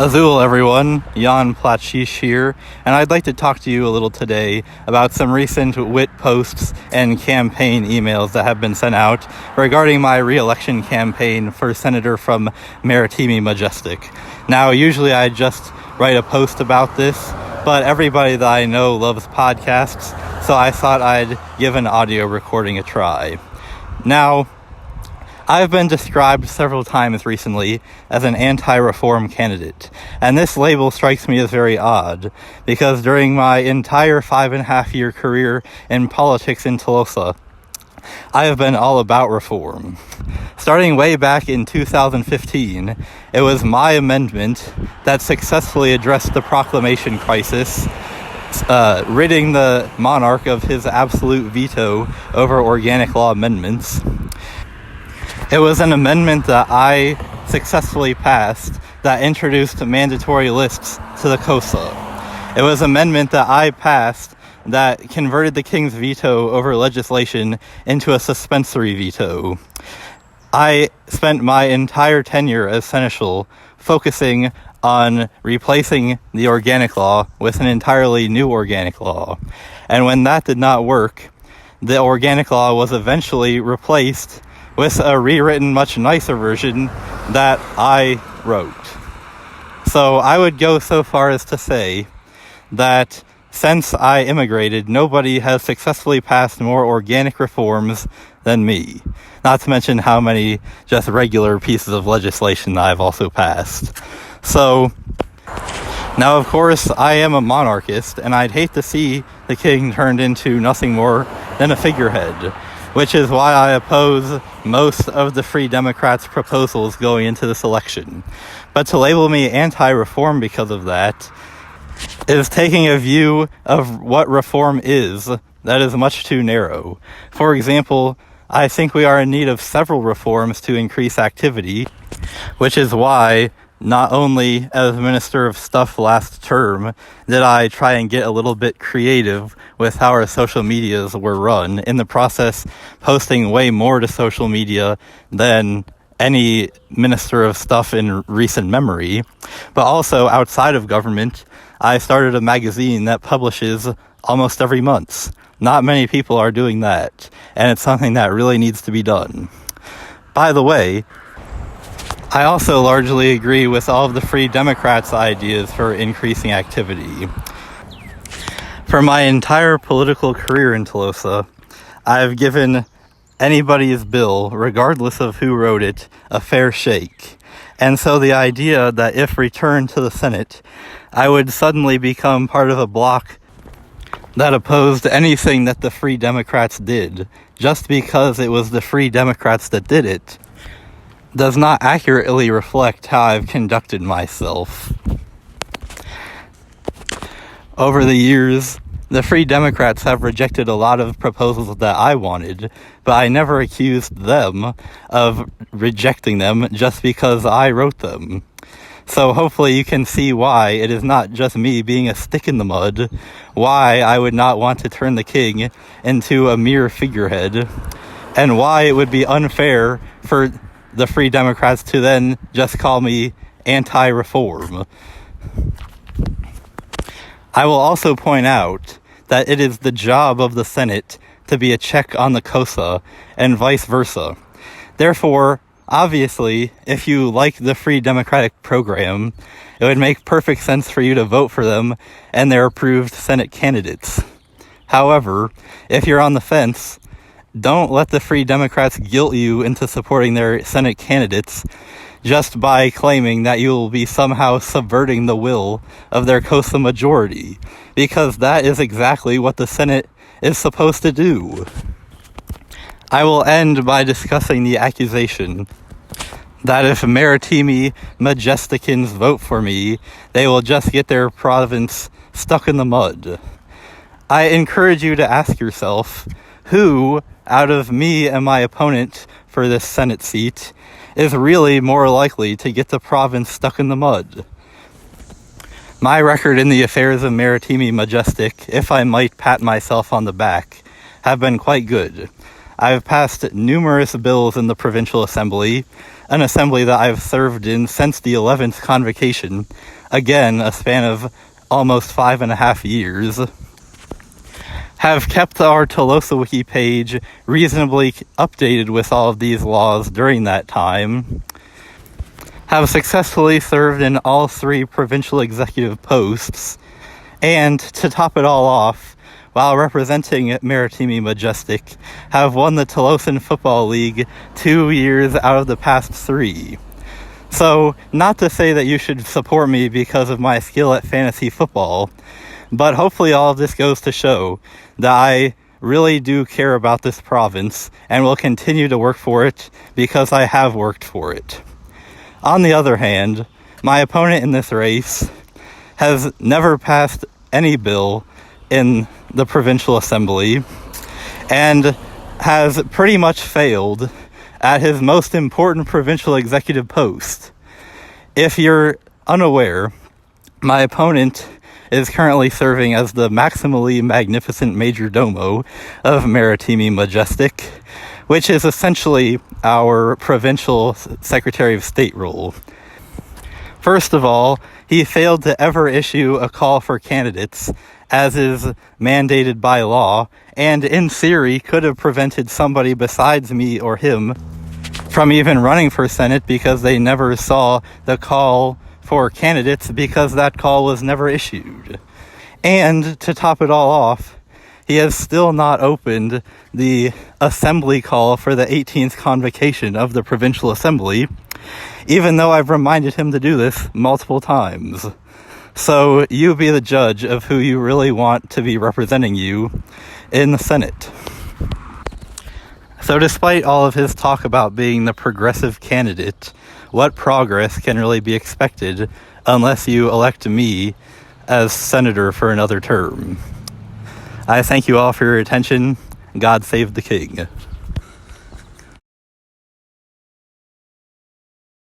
Azul, everyone. Jan Plätschisch here, and I'd like to talk to you a little today about some recent wit posts and campaign emails that have been sent out regarding my re-election campaign for senator from Maritimi Majestic. Now, usually I just write a post about this, but everybody that I know loves podcasts, so I thought I'd give an audio recording a try. Now, I've been described several times recently as an anti-reform candidate, and this label strikes me as very odd, because during my entire 5.5-year career in politics in Tolosa, I have been all about reform. Starting way back in 2015, it was my amendment that successfully addressed the proclamation crisis, ridding the monarch of his absolute veto over organic law amendments. It was an amendment that I successfully passed that introduced mandatory lists to the COSA. It was an amendment that I passed that converted the king's veto over legislation into a suspensory veto. I spent my entire tenure as seneschal focusing on replacing the organic law with an entirely new organic law. And when that did not work, the organic law was eventually replaced with a rewritten, much nicer version that I wrote. So I would go so far as to say that since I immigrated, nobody has successfully passed more organic reforms than me. Not to mention how many just regular pieces of legislation I've also passed. So, now of course, I am a monarchist, and I'd hate to see the king turned into nothing more than a figurehead, which is why I oppose most of the Free Democrats' proposals going into this election. But to label me anti-reform because of that is taking a view of what reform is that is much too narrow. For example, I think we are in need of several reforms to increase activity, which is why not only as Minister of Stuff last term did I try and get a little bit creative with how our social medias were run, in the process posting way more to social media than any Minister of Stuff in recent memory, but also outside of government, I started a magazine that publishes almost every month. Not many people are doing that, and it's something that really needs to be done. By the way, I also largely agree with all of the Free Democrats' ideas for increasing activity. For my entire political career in Tolosa, I've given anybody's bill, regardless of who wrote it, a fair shake. And so the idea that if returned to the Senate, I would suddenly become part of a bloc that opposed anything that the Free Democrats did, just because it was the Free Democrats that did it, does not accurately reflect how I've conducted myself. Over the years, the Free Democrats have rejected a lot of proposals that I wanted, but I never accused them of rejecting them just because I wrote them. So hopefully you can see why it is not just me being a stick in the mud, why I would not want to turn the king into a mere figurehead, and why it would be unfair for the Free Democrats to then just call me anti-reform. I will also point out that it is the job of the Senate to be a check on the COSA and vice versa. Therefore, obviously, if you like the Free Democratic program, it would make perfect sense for you to vote for them and their approved Senate candidates. However, if you're on the fence, don't let the Free Democrats guilt you into supporting their Senate candidates just by claiming that you will be somehow subverting the will of their COSA majority, because that is exactly what the Senate is supposed to do. I will end by discussing the accusation that if Maritimi Majesticans vote for me, they will just get their province stuck in the mud. I encourage you to ask yourself, who, out of me and my opponent for this Senate seat, is really more likely to get the province stuck in the mud? My record in the affairs of Maritimi Majestic, if I might pat myself on the back, have been quite good. I've passed numerous bills in the provincial assembly, an assembly that I've served in since the 11th convocation, again, a span of almost 5.5 years, have kept our Tolosa Wiki page reasonably updated with all of these laws during that time, have successfully served in all 3 provincial executive posts, and, to top it all off, while representing Maritimi Majestic, have won the Tolosan Football League 2 years out of the past 3. So, not to say that you should support me because of my skill at fantasy football, but hopefully all of this goes to show that I really do care about this province and will continue to work for it because I have worked for it. On the other hand, my opponent in this race has never passed any bill in the provincial assembly and has pretty much failed at his most important provincial executive post. If you're unaware, my opponent is currently serving as the maximally magnificent major domo of Maritimi Majestic, which is essentially our provincial Secretary of State role. First of all, he failed to ever issue a call for candidates, as is mandated by law, and in theory could have prevented somebody besides me or him from even running for Senate because they never saw the call for candidates because that call was never issued. And to top it all off, he has still not opened the assembly call for the 18th convocation of the provincial assembly, even though I've reminded him to do this multiple times. So you be the judge of who you really want to be representing you in the Senate. So despite all of his talk about being the progressive candidate, what progress can really be expected unless you elect me as senator for another term? I thank you all for your attention. God save the king.